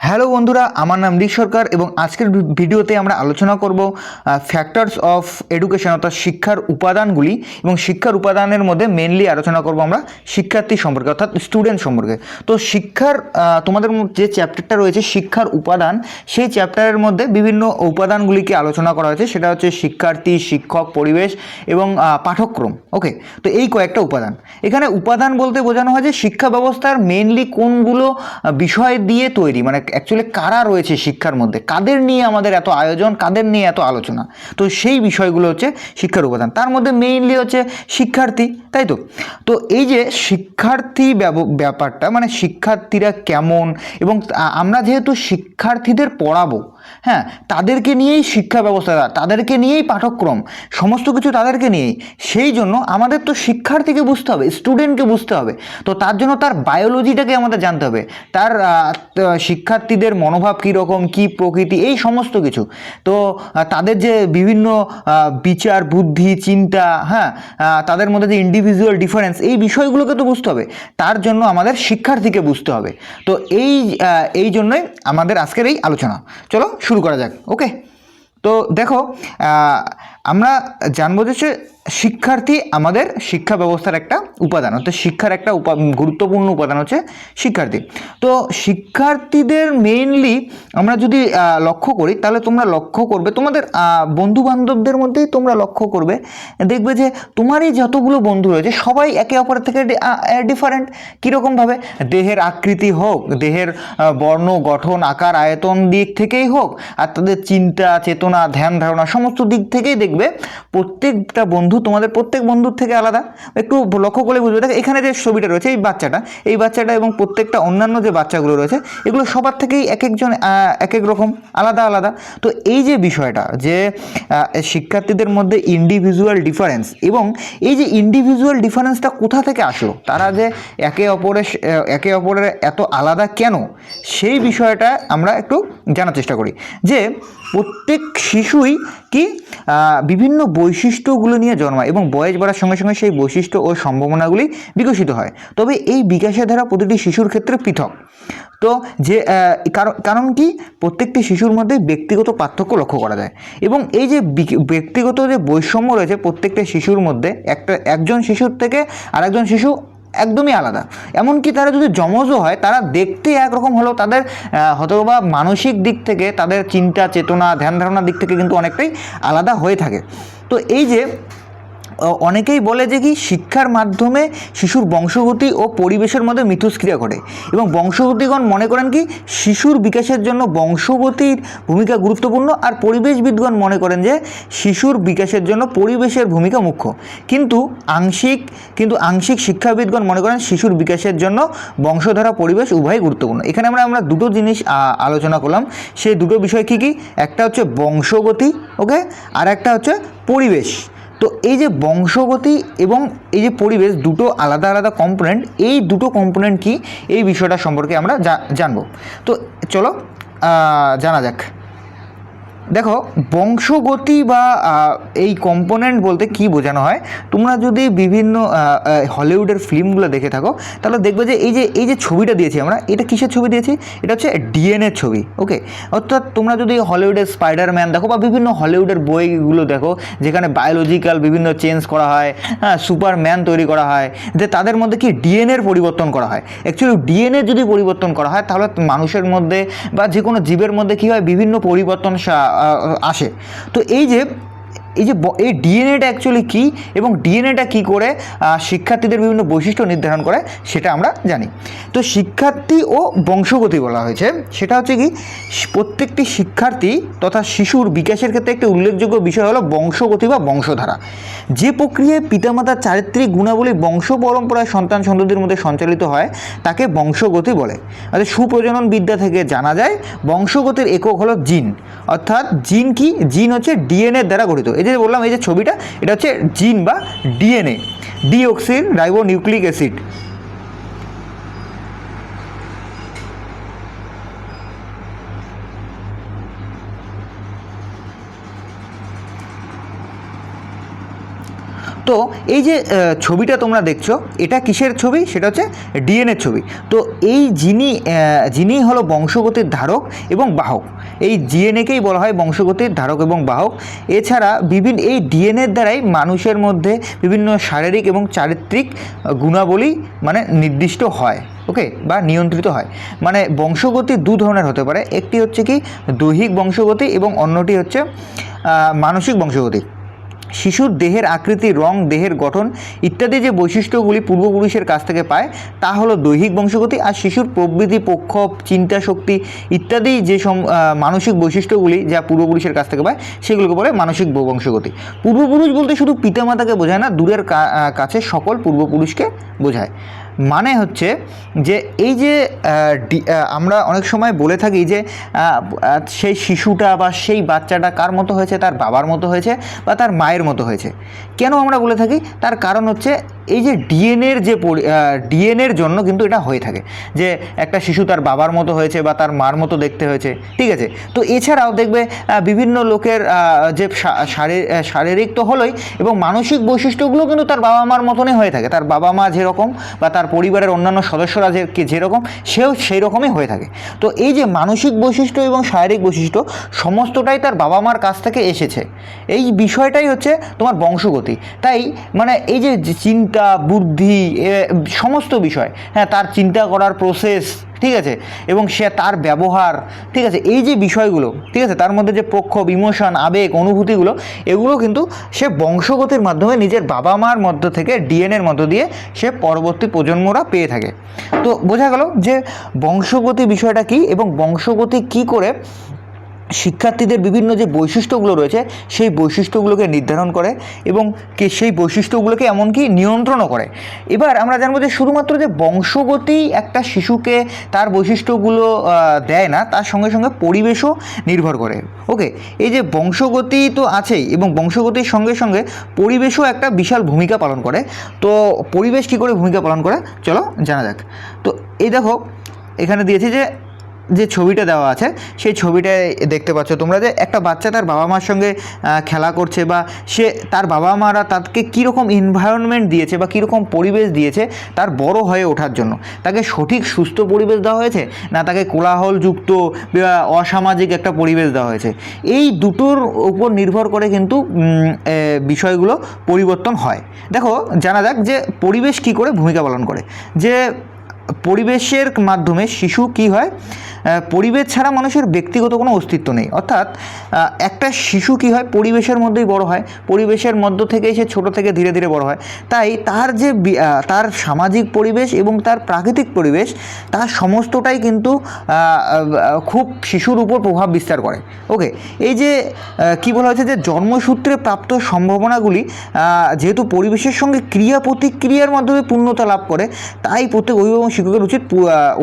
Hello বন্ধুরা, আমার নাম ঋক সরকার এবং আজকের ভিডিওতে আমরা আলোচনা করব ফ্যাক্টরস অফ এডুকেশন অর্থাৎ শিক্ষার উপাদানগুলি এবং শিক্ষার উপাদানের মধ্যে মেনলি আলোচনা করব আমরা শিক্ষার্থী সম্পর্কে অর্থাৎ স্টুডেন্ট সম্পর্কে। তো শিক্ষার তোমাদের যে চ্যাপ্টারটা রয়েছে শিক্ষার উপাদান, সেই চ্যাপ্টারের মধ্যে বিভিন্ন উপাদানগুলিকে আলোচনা করা হয়েছে। সেটা হচ্ছে শিক্ষার্থী, শিক্ষক, পরিবেশ এবং পাঠ্যক্রম। ওকে, তো এই কয়েকটা উপাদান। এখানে উপাদান বলতে বোঝানো হয় যে শিক্ষা ব্যবস্থার মেনলি কোনগুলো বিষয় দিয়ে তৈরি, মানে অ্যাকচুয়ালি কারা রয়েছে শিক্ষার মধ্যে, কাদের নিয়ে আমাদের এত আয়োজন, কাদের নিয়ে এত আলোচনা। তো সেই বিষয়গুলো হচ্ছে শিক্ষার উপাদান। তার মধ্যে মেইনলি হচ্ছে শিক্ষার্থী, তাই তো। তো এই যে শিক্ষার্থী ব্যাপারটা, মানে শিক্ষার্থীরা কেমন, এবং আমরা যেহেতু শিক্ষার্থীদের পড়াবো, হ্যাঁ, তাদেরকে নিয়েই শিক্ষা ব্যবস্থা, তাদেরকে নিয়েই পাঠ্যক্রম, সমস্ত কিছু তাদেরকে নিয়েই। সেই জন্য আমাদের তো শিক্ষার্থীকে বুঝতে হবে, স্টুডেন্টকে বুঝতে হবে। তো তার জন্য তার বায়োলজিটাকে আমাদের জানতে হবে, তার শিক্ষার্থীদের মনোভাব কীরকম, কী প্রকৃতি, এই সমস্ত কিছু। তো তাদের যে বিভিন্ন বিচার বুদ্ধি চিন্তা, হ্যাঁ, তাদের মধ্যে যে ইন্ডিভিজুয়াল ডিফারেন্স, এই বিষয়গুলোকে তো বুঝতে হবে। তার জন্য আমাদের শিক্ষার্থীকে বুঝতে হবে। তো এই জন্যই আমাদের আজকের এই আলোচনা। চলো শুরু করা যাক। ওকে, তো দেখো, আমরা জানবো যে শিক্ষার্থী আমাদের শিক্ষা ব্যবস্থার একটা উপাদান, অর্থাৎ শিক্ষার একটা গুরুত্বপূর্ণ উপাদান হচ্ছে শিক্ষার্থী। তো শিক্ষার্থীদের মেইনলি আমরা যদি লক্ষ্য করি, তাহলে তোমরা লক্ষ্য করবে তোমাদের বন্ধু বান্ধবদের মধ্যেই তোমরা লক্ষ্য করবে, দেখবে যে তোমারই যতগুলো বন্ধু রয়েছে সবাই একে অপরের থেকে ডিফারেন্ট। কীরকমভাবে? দেহের আকৃতি হোক, দেহের বর্ণ গঠন আকার আয়তন দিক থেকেই হোক, আর তাদের চিন্তা চেতনা ধ্যান ধারণা সমস্ত দিক থেকেই দেখবে প্রত্যেকটা বন্ধু তোমাদের প্রত্যেক বন্ধুর থেকে আলাদা। একটু লক্ষ্য করে বুঝবে। দেখো এখানে যে ছবিটা রয়েছে, এই বাচ্চাটা এবং প্রত্যেকটা অন্যান্য যে বাচ্চাগুলো রয়েছে, এগুলো সবার থেকেই এক একজন এক এক রকম আলাদা আলাদা। তো এই যে বিষয়টা, যে শিক্ষার্থীদের মধ্যে ইন্ডিভিজুয়াল ডিফারেন্স, এবং এই যে ইন্ডিভিজুয়াল ডিফারেন্সটা কোথা থেকে আসলো, তারা যে একে অপরের এত আলাদা কেন, সেই বিষয়টা আমরা একটু জানার চেষ্টা করি। যে প্রত্যেক শিশুই কি বিভিন্ন বৈশিষ্ট্যগুলো নিয়ে জন্মায় এবং বয়স বাড়ার সঙ্গে সঙ্গে সেই বৈশিষ্ট্য ও সম্ভাবনাগুলি বিকশিত হয়। তবে এই বিকাশের ধারা প্রতিটি শিশুর ক্ষেত্রে পৃথক। তো যে কারণ কি, প্রত্যেকটি শিশুর মধ্যে ব্যক্তিগত পার্থক্য লক্ষ্য করা যায়, এবং এই যে ব্যক্তিগত যে বৈষম্য রয়েছে প্রত্যেকটা শিশুর মধ্যে, একজন শিশুর থেকে আরেকজন শিশু একদমই আলাদা। এমনকি তারা যদি যমজও হয়, তারা দেখতে একরকম হলেও তাদের হয়তোবা মানসিক দিক থেকে, তাদের চিন্তা চেতনা ধ্যান ধারণার দিক থেকে কিন্তু অনেকটাই আলাদা হয়ে থাকে। তো এই যে অনেকেই বলে যে কি, শিক্ষার মাধ্যমে শিশুর বংশগতি ও পরিবেশের মধ্যে মিথস্ক্রিয়া ঘটে, এবং বংশগতিগণ মনে করেন কি শিশুর বিকাশের জন্য বংশগতির ভূমিকা গুরুত্বপূর্ণ, আর পরিবেশবিদগণ মনে করেন যে শিশুর বিকাশের জন্য পরিবেশের ভূমিকা মুখ্য। কিন্তু আংশিক শিক্ষাবিদগণ মনে করেন শিশুর বিকাশের জন্য বংশধারা পরিবেশ উভয়ই গুরুত্বপূর্ণ। এখানে আমরা দুটো জিনিস আলোচনা করলাম। সেই দুটো বিষয় কি, একটা হচ্ছে বংশগতি, ওকে, আর একটা হচ্ছে পরিবেশ। তো এই যে বংশগতি এবং এই যে পরিবেশ, দুটো আলাদা আলাদা কম্পোনেন্ট। এই দুটো কম্পোনেন্ট কি, এই বিষয়টা সম্পর্কে আমরা জানবো। তো চলো জানা যাক। দেখো, বংশগতি বা এই কম্পোনেন্ট বলতে কি বোঝানো হয়, তোমরা যদি বিভিন্ন হলিউডের ফিল্মগুলো দেখে থাকো, তাহলে দেখবে যে এই যে ছবিটা দিয়েছি আমরা, এটা কিসের ছবি দিয়েছি? এটা হচ্ছে ডিএনএর ছবি। ওকে, অর্থাৎ তোমরা যদি হলিউডের স্পাইডারম্যান দেখো বা বিভিন্ন হলিউডের বইগুলো দেখো, যেখানে বায়োলজিক্যাল বিভিন্ন চেঞ্জ করা হয়, হ্যাঁ, সুপারম্যান তৈরি করা হয়, যে তাদের মধ্যে কি ডিএনএর পরিবর্তন করা হয়। অ্যাকচুয়ালি ডিএনএ যদি পরিবর্তন করা হয়, তাহলে মানুষের মধ্যে বা যে কোনো জীবের মধ্যে কী হয়, বিভিন্ন পরিবর্তন আসে। তো এই ডিএনএটা অ্যাকচুয়ালি কী, এবং ডিএনএটা কী করে শিক্ষার্থীদের বিভিন্ন বৈশিষ্ট্য নির্ধারণ করে, সেটা আমরা জানি। তো শিক্ষার্থী ও বংশগতি বলা হয়েছে, সেটা হচ্ছে কি, প্রত্যেকটি শিক্ষার্থী তথা শিশুর বিকাশের ক্ষেত্রে একটি উল্লেখযোগ্য বিষয় হলো বংশগতি বা বংশধারা। যে প্রক্রিয়ায় পিতামাতার চারিত্রিক গুণাবলী বংশ পরম্পরায় সন্তান সন্ততির মধ্যে সঞ্চালিত হয়, তাকে বংশগতি বলে। অর্থাৎ সুপ্রজনন বিদ্যা থেকে জানা যায় বংশগতির একক হলো জিন। অর্থাৎ জিন কি, জিন হচ্ছে ডিএনএ দ্বারা গঠিত। এই যে বললাম, এই যে ছবিটা, এটা হচ্ছে জিন বা DNA, deoxy ribo nucleic acid. তো এই যে ছবিটা তোমরা দেখছো, এটা কিসের ছবি? সেটা হচ্ছে ডিএনএর ছবি। তো এই যিনি হলো বংশগতির ধারক এবং বাহক, এই ডিএনএকেই বলা হয় বংশগতির ধারক এবং বাহক। এছাড়া এই ডিএনএর দ্বারাই মানুষের মধ্যে বিভিন্ন শারীরিক এবং চারিত্রিক গুণাবলী মানে নির্দিষ্ট হয়, ওকে, বা নিয়ন্ত্রিত হয়। মানে বংশগতি দু ধরনের হতে পারে, একটি হচ্ছে কি দৈহিক বংশগতি এবং অন্যটি হচ্ছে মানসিক বংশগতি। শিশুর দেহের আকৃতি, রং, দেহের গঠন ইত্যাদি যে বৈশিষ্ট্যগুলি পূর্বপুরুষের কাছ থেকে পায় তা হলো দৈহিক বংশগতি। আর শিশুর প্রবৃত্তি, প্রক্ষোভ, চিন্তা শক্তি ইত্যাদি যে মানসিক বৈশিষ্ট্যগুলি যা পূর্বপুরুষের কাছ থেকে পায় সেগুলোকে বলে মানসিক বংশগতি। পূর্বপুরুষ বলতে শুধু পিতামাতাকে বোঝায় না, দূরের কাছে সকল পূর্বপুরুষকে বোঝায়। মানে হচ্ছে যে এই যে আমরা অনেক সময় বলে থাকি যে সেই শিশুটা বা সেই বাচ্চাটা কার মতো হয়েছে? তার বাবার মতো হয়েছে বা তার মায়ের মতো হয়েছে। কেন আমরা বলে থাকি? তার কারণ হচ্ছে এই যে ডিএনএর জন্য কিন্তু এটা হয়ে থাকে যে একটা শিশু তার বাবার মতো হয়েছে বা তার মার মতো দেখতে হয়েছে, ঠিক আছে। তো এছাড়াও দেখবে বিভিন্ন লোকের যে শারীরিক তো হলোই, এবং মানসিক বৈশিষ্ট্যগুলো কিন্তু তার বাবা মার মতনই হয়ে থাকে। তার বাবা মা যেরকম বা তার পরিবারের অন্যান্য সদস্যরা যেরকম সেও সেই রকমই হয়ে থাকে। তো এই যে মানসিক বৈশিষ্ট্য এবং শারীরিক বৈশিষ্ট্য সমস্তটাই তার বাবা মার কাছ থেকে এসেছে। এই বিষয়টাই হচ্ছে তোমার বংশগতি। তাই মানে এই যে চিন্তা, বুদ্ধি, সমস্ত বিষয়, হ্যাঁ, তার চিন্তা করার প্রসেস, ঠিক আছে, এবং সে তার ব্যবহার, ঠিক আছে, এই যে বিষয়গুলো, ঠিক আছে, তার মধ্যে যে প্রক্ষোভ, ইমোশন, আবেগ, অনুভূতিগুলো, এগুলো কিন্তু সে বংশগতির মাধ্যমে নিজের বাবা মার মধ্য থেকে ডিএনএর মধ্য দিয়ে সে পরবর্তী প্রজন্মরা পেয়ে থাকে। তো বোঝা গেল যে বংশগতি বিষয়টা কী এবং বংশগতি কী করে শিক্ষার্থীদের বিভিন্ন যে বৈশিষ্ট্যগুলো রয়েছে সেই বৈশিষ্ট্যগুলোকে নির্ধারণ করে এবং সেই বৈশিষ্ট্যগুলোকে এমনকি নিয়ন্ত্রণও করে। এবার আমরা জানবো যে শুধুমাত্র যে বংশগতি একটা শিশুকে তার বৈশিষ্ট্যগুলো দেয় না, তার সঙ্গে সঙ্গে পরিবেশও নির্ভর করে। ওকে, এই যে বংশগতি তো আছেই এবং বংশগতির সঙ্গে সঙ্গে পরিবেশও একটা বিশাল ভূমিকা পালন করে। তো পরিবেশ কী করে ভূমিকা পালন করে চলো জানা যাক। তো এই দেখো এখানে দিয়েছি যে ছবিটা দেওয়া আছে, সেই ছবিটায় দেখতে পাচ্ছ তোমরা যে একটা বাচ্চা তার বাবা মার সঙ্গে খেলা করছে, বা সে তার বাবা মারা তাকে কীরকম এনভায়রনমেন্ট দিয়েছে বা কীরকম পরিবেশ দিয়েছে তার বড় হয়ে ওঠার জন্য। তাকে সঠিক সুস্থ পরিবেশ দেওয়া হয়েছে না তাকে কোলাহলযুক্ত বা অসামাজিক একটা পরিবেশ দেওয়া হয়েছে? এই দুটোর উপর নির্ভর করে কিন্তু বিষয়গুলো পরিবর্তন হয়। দেখো জানা যাক যে পরিবেশ কী করে ভূমিকা পালন করে। যে পরিবেশের মাধ্যমে শিশু কি হয়, পরিবেশ ছাড়া মানুষের ব্যক্তিগত কোনো অস্তিত্ব নেই। অর্থাৎ একটা শিশু কি হয়, পরিবেশের মধ্যেই বড় হয়, পরিবেশের মধ্য থেকেই সে ছোট থেকে ধীরে ধীরে বড় হয়। তাই তার যে তার সামাজিক পরিবেশ এবং তার প্রাকৃতিক পরিবেশ, তার সমস্তটাই কিন্তু খুব শিশুর উপর প্রভাব বিস্তার করে। ওকে, এই যে কি বলা হয়েছে যে জন্মসূত্রে প্রাপ্ত সম্ভাবনাগুলি যেহেতু পরিবেশের সঙ্গে ক্রিয়া প্রতিক্রিয়ার মাধ্যমে পূর্ণতা লাভ করে, তাই প্রত্যেক অভিভাবক শিক্ষকের উচিত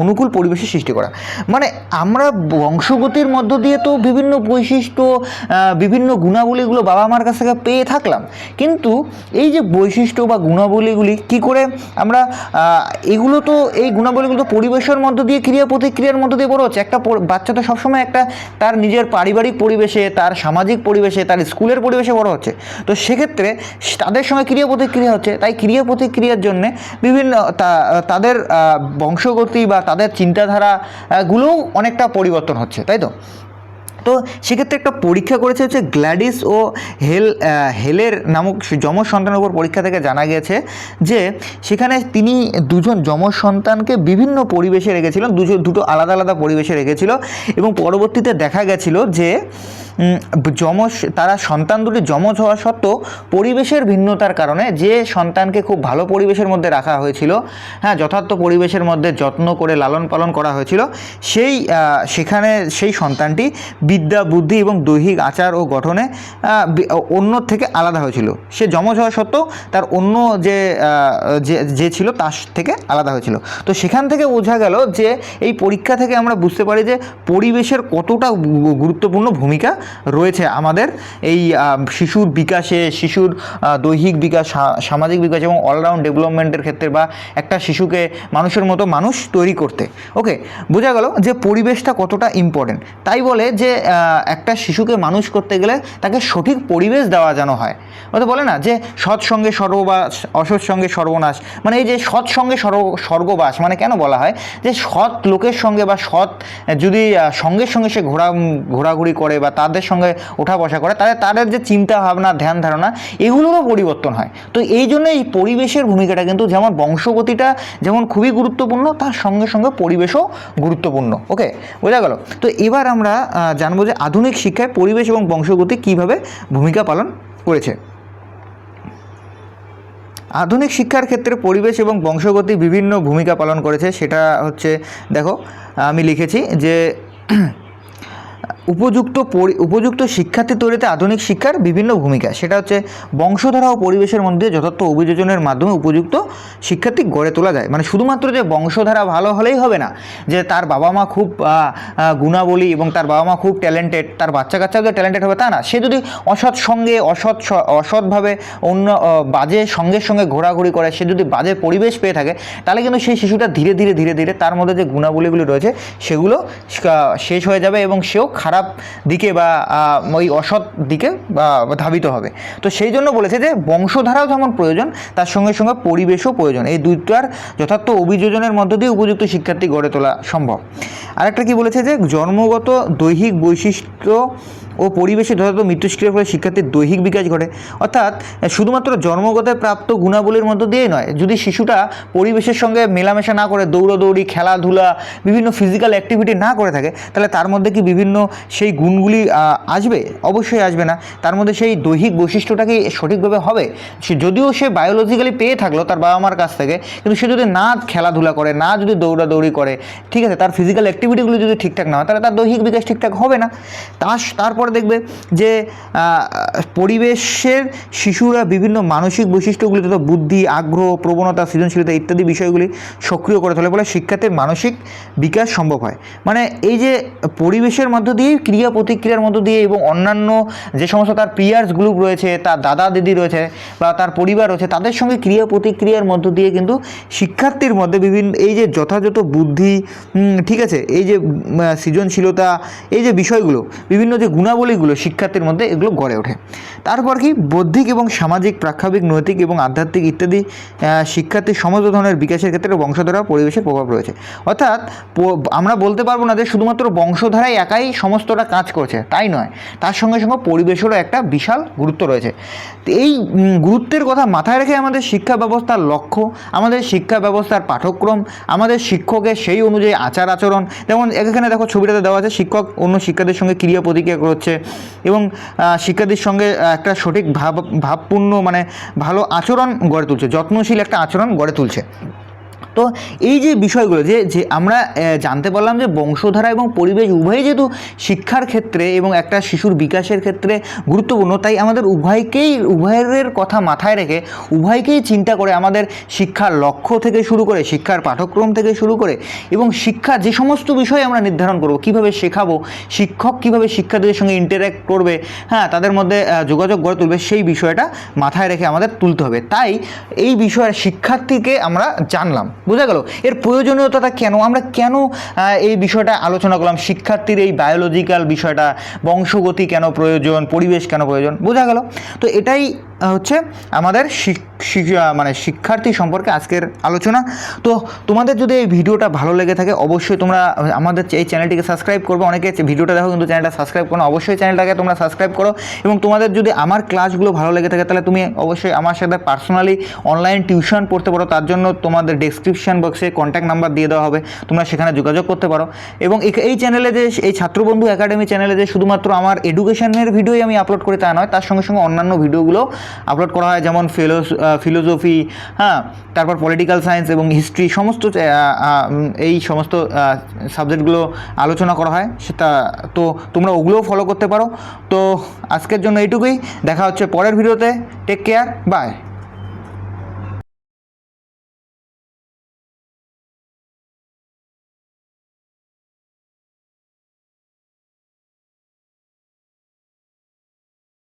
অনুকূল পরিবেশের সৃষ্টি করা। মানে আমরা বংশগতির মধ্য দিয়ে তো বিভিন্ন বৈশিষ্ট্য, বিভিন্ন গুণাবলীগুলো বাবা মার কাছ থেকে পেয়ে থাকলাম, কিন্তু এই যে বৈশিষ্ট্য বা গুণাবলীগুলি কি করে আমরা এগুলো তো এই গুণাবলীগুলো তো পরিবেশের মধ্য দিয়ে ক্রিয়া প্রতিক্রিয়ার মধ্য দিয়ে বড় হচ্ছে। একটা বাচ্চা তো সবসময় একটা তার নিজের পারিবারিক পরিবেশে, তার সামাজিক পরিবেশে, তার স্কুলের পরিবেশে বড় হচ্ছে। তো সেক্ষেত্রে তাদের সঙ্গে ক্রিয়া প্রতিক্রিয়া হচ্ছে, তাই ক্রিয়া প্রতিক্রিয়ার জন্যে বিভিন্ন তাদের বংশগতি বা তাদের চিন্তাধারাগুলোও অনেকটা পরিবর্তন হচ্ছে, তাই তো? তো সেক্ষেত্রে একটা পরীক্ষা করেছে হচ্ছে গ্ল্যাডিস ও হেলের নামক যমজ সন্তানের উপর পরীক্ষা থেকে জানা গেছে যে সেখানে তিনি দুজন যমজ সন্তানকে বিভিন্ন পরিবেশে রেখেছিলেন, দুটো আলাদা আলাদা পরিবেশে রেখেছিল, এবং পরবর্তীতে দেখা গেছিল যে তারা সন্তান দুটি যমজ হওয়া সত্ত্বেও পরিবেশের ভিন্নতার কারণে যে সন্তানকে খুব ভালো পরিবেশের মধ্যে রাখা হয়েছিল, হ্যাঁ, যথার্থ পরিবেশের মধ্যে যত্ন করে লালন পালন করা হয়েছিল, সেখানে সেই সন্তানটি বিদ্যা, বুদ্ধি এবং দৈহিক আচার ও গঠনে অন্য থেকে আলাদা হয়েছিল। সে যমজ হওয়া সত্ত্বেও তার অন্য যে ছিল তার থেকে আলাদা হয়েছিল। তো সেখান থেকে বোঝা গেল যে এই পরীক্ষা থেকে আমরা বুঝতে পারি যে পরিবেশের কতটা গুরুত্বপূর্ণ ভূমিকা রয়েছে আমাদের এই শিশুর বিকাশে, শিশুর দৈহিক বিকাশ, সামাজিক বিকাশ এবং অলরাউন্ড ডেভেলপমেন্টের ক্ষেত্রে, বা একটা শিশুকে মানুষের মতো মানুষ তৈরি করতে। ওকে, বোঝা গেল যে পরিবেশটা কতটা ইম্পর্টেন্ট। তাই বলে যে একটা শিশুকে মানুষ করতে গেলে তাকে সঠিক পরিবেশ দেওয়া যেন হয়। ওটা বলে না যে সৎসঙ্গে স্বর্গবাস, অসৎ সঙ্গে সর্বনাশ। মানে এই যে সৎসঙ্গে স্বর্গবাস মানে কেন বলা হয়, যে সৎ লোকের সঙ্গে বা সৎ যদি সঙ্গের সঙ্গে সে ঘোরাঘুরি করে বা তাদের সঙ্গে ওঠা বসা করে, তাহলে তাদের যে চিন্তা ভাবনা, ধ্যান ধারণা, এগুলোরও পরিবর্তন হয়। তো এই জন্য এই পরিবেশের ভূমিকাটা কিন্তু যেমন বংশগতিটা যেমন খুবই গুরুত্বপূর্ণ, তার সঙ্গে সঙ্গে পরিবেশও গুরুত্বপূর্ণ। ওকে, বোঝা গেল। তো এবার আমরা জানবো যে আধুনিক শিক্ষায় পরিবেশ এবং বংশগতি কীভাবে ভূমিকা পালন করেছে। আধুনিক শিক্ষার ক্ষেত্রে পরিবেশ এবং বংশগতি বিভিন্ন ভূমিকা পালন করেছে। সেটা হচ্ছে, দেখো আমি লিখেছি যে উপযুক্ত শিক্ষার্থী তৈরিতে আধুনিক শিক্ষার বিভিন্ন ভূমিকা। সেটা হচ্ছে বংশধারা ও পরিবেশের মধ্যে যথার্থ অভিযোজনের মাধ্যমে উপযুক্ত শিক্ষার্থী গড়ে তোলা যায়। মানে শুধুমাত্র যে বংশধারা ভালো হলেই হবে না, যে তার বাবা মা খুব গুণাবলী এবং তার বাবা মা খুব ট্যালেন্টেড, তার বাচ্চা কাচ্চাও যে ট্যালেন্টেড হবে তা না। সে যদি অসৎ সঙ্গে অসৎভাবে অন্য বাজে সঙ্গের সঙ্গে ঘোরাঘুরি করে, সে যদি বাজে পরিবেশ পেয়ে থাকে, তাহলে কিন্তু সেই শিশুটা ধীরে ধীরে তার মধ্যে যে গুণাবলীগুলি রয়েছে সেগুলো শেষ হয়ে যাবে এবং সেও খারাপ দিকে বা ওই অসৎ দিকে ধাবিত হবে। তো সেই জন্য বলেছে যে বংশধারাও যেমন প্রয়োজন, তার সঙ্গে সঙ্গে পরিবেশও প্রয়োজন। এই দুইটার যথার্থ অভিযোজনের মধ্য দিয়ে উপযুক্ত শিক্ষার্থী গড়ে তোলা সম্ভব। আরেকটা কি বলেছে, যে জন্মগত দৈহিক বৈশিষ্ট্য ও পরিবেশে যথাযথ মিথস্ক্রিয়ার ফলে শিক্ষার্থীর দৈহিক বিকাশ ঘটে। অর্থাৎ শুধুমাত্র জন্মগত প্রাপ্ত গুণাবলীর মধ্য দিয়েই নয়, যদি শিশুটা পরিবেশের সঙ্গে মেলামেশা না করে, দৌড়াদৌড়ি, খেলাধুলা, বিভিন্ন ফিজিক্যাল অ্যাক্টিভিটি না করে থাকে, তাহলে তার মধ্যে কি বিভিন্ন সেই গুণগুলি আসবে? অবশ্যই আসবে না। তার মধ্যে সেই দৈহিক বৈশিষ্ট্যটা কি সঠিকভাবে হবে? যদিও সে বায়োলজিক্যালি পেয়ে থাকলো তার বাবা মার কাছ থেকে, কিন্তু সে যদি না খেলাধুলা করে, না যদি দৌড়াদৌড়ি করে, ঠিক আছে, তার ফিজিক্যাল অ্যাক্টিভিটিগুলো যদি ঠিকঠাক না হয়, তাহলে তার দৈহিক বিকাশ ঠিকঠাক হবে না। তারপরে দেখবে যে পরিবেশের শিশুরা বিভিন্ন মানসিক বৈশিষ্ট্যগুলি তথা বুদ্ধি, আগ্রহ, প্রবণতা, সৃজনশীলতা ইত্যাদি বিষয়গুলি সক্রিয় করে তোলে, বলে শিক্ষার্থীর মানসিক বিকাশ সম্ভব হয়। মানে এই যে পরিবেশের মধ্য দিয়ে, ক্রিয়া প্রতিক্রিয়ার মধ্য দিয়ে এবং অন্যান্য যে সমস্ত তার পিয়ার্স গ্রুপ রয়েছে, তার দাদা দিদি রয়েছে বা তার পরিবার রয়েছে, তাদের সঙ্গে ক্রিয়া প্রতিক্রিয়ার মধ্য দিয়ে কিন্তু শিক্ষার্থীর মধ্যে বিভিন্ন এই যে যথাযথ বুদ্ধি, ঠিক আছে, এই যে সৃজনশীলতা, এই যে বিষয়গুলো, বিভিন্ন যে গুণাবলীগুলো শিক্ষার্থীর মধ্যে, এগুলো গড়ে ওঠে। তারপর কি বৌদ্ধিক এবং সামাজিক, প্রাক্ষাবিক, নৈতিক এবং আধ্যাত্মিক ইত্যাদি শিক্ষার্থীর সমস্ত ধরনের বিকাশের ক্ষেত্রে বংশধারা পরিবেশের প্রভাব রয়েছে। অর্থাৎ আমরা বলতে পারবো না যে শুধুমাত্র বংশধারাই একাই সমস্তটা কাজ করছে, তাই নয়, তার সঙ্গে সঙ্গে পরিবেশেরও একটা বিশাল গুরুত্ব রয়েছে। এই গুরুত্বের কথা মাথায় রেখে আমাদের শিক্ষা ব্যবস্থার লক্ষ্য, আমাদের শিক্ষা ব্যবস্থার পাঠ্যক্রম, আমাদের শিক্ষকের সেই অনুযায়ী আচার আচরণ, যেমন এখানে দেখো ছবিটাতে দেওয়া আছে, শিক্ষক অন্য শিক্ষার্থীর সঙ্গে ক্রিয়া প্রতিক্রিয়া করছে এবং শিক্ষার্থীর সঙ্গে একটা সঠিক ভাবপূর্ণ মানে ভালো আচরণ গড়ে তুলছে, যত্নশীল একটা আচরণ গড়ে তুলছে। তো এই যে বিষয়গুলো যে আমরা জানতে পারলাম যে বংশধারা এবং পরিবেশ উভয়ই যেহেতু শিক্ষার ক্ষেত্রে এবং একটা শিশুর বিকাশের ক্ষেত্রে গুরুত্বপূর্ণ, তাই আমাদের উভয়ের কথা মাথায় রেখে উভয়কেই চিন্তা করে আমাদের শিক্ষার লক্ষ্য থেকে শুরু করে, শিক্ষার পাঠ্যক্রম থেকে শুরু করে এবং শিক্ষা যে সমস্ত বিষয় আমরা নির্ধারণ করব, কীভাবে শেখাবো, শিক্ষক কীভাবে শিক্ষার্থীদের সঙ্গে ইন্টারঅ্যাক্ট করবে, হ্যাঁ, তাদের মধ্যে যোগাযোগ গড়ে তুলবে, সেই বিষয়টা মাথায় রেখে আমাদের তুলতে হবে। তাই এই বিষয়ের শিক্ষার্থীকে আমরা জানলাম, বোঝা গেল এর প্রয়োজনীয়তাটা কেন, আমরা কেন এই বিষয়টা আলোচনা করলাম, শিক্ষার্থীর এই বায়োলজিক্যাল বিষয়টা, বংশগতি কেন প্রয়োজন, পরিবেশ কেন প্রয়োজন, বোঝা গেল। তো এটাই হচ্ছে আমাদের মানে শিক্ষার্থী সম্পর্কে আজকের আলোচনা। তো তোমাদের যদি এই ভিডিওটা ভালো লেগে থাকে, অবশ্যই তোমরা আমাদের এই চ্যানেলটিকে সাবস্ক্রাইব করবে। অনেকে ভিডিওটা দেখো কিন্তু চ্যানেলটা সাবস্ক্রাইব করো, অবশ্যই চ্যানেলটাকে তোমরা সাবস্ক্রাইব করো। এবং তোমাদের যদি আমার ক্লাসগুলো ভালো লেগে থাকে, তাহলে তুমি অবশ্যই আমার সাথে পার্সোনালি অনলাইন টিউশন পড়তে পারো। তার জন্য তোমাদের ডেসক্রিপশন বক্সে কন্ট্যাক্ট নাম্বার দিয়ে দেওয়া হবে, তোমরা সেখানে যোগাযোগ করতে পারো। এবং এই চ্যানেলে যে এই ছাত্রবন্ধু একাডেমি চ্যানেলে যে শুধুমাত্র আমার এডুকেশনের ভিডিওই আমি আপলোড করি তা নয়, তার সঙ্গে সঙ্গে অন্যান্য ভিডিওগুলো আপলোড করা হয়, যেমন ফিলোসফি, হ্যাঁ, তারপর পলিটিক্যাল সায়েন্স এবং হিস্ট্রি, সমস্ত এই সমস্ত সাবজেক্টগুলো আলোচনা করা হয়। সেটা তো তোমরা ওগুলোও ফলো করতে পারো। তো আজকের জন্য এইটুকুই, দেখা হচ্ছে পরের ভিডিওতে। Take care, by.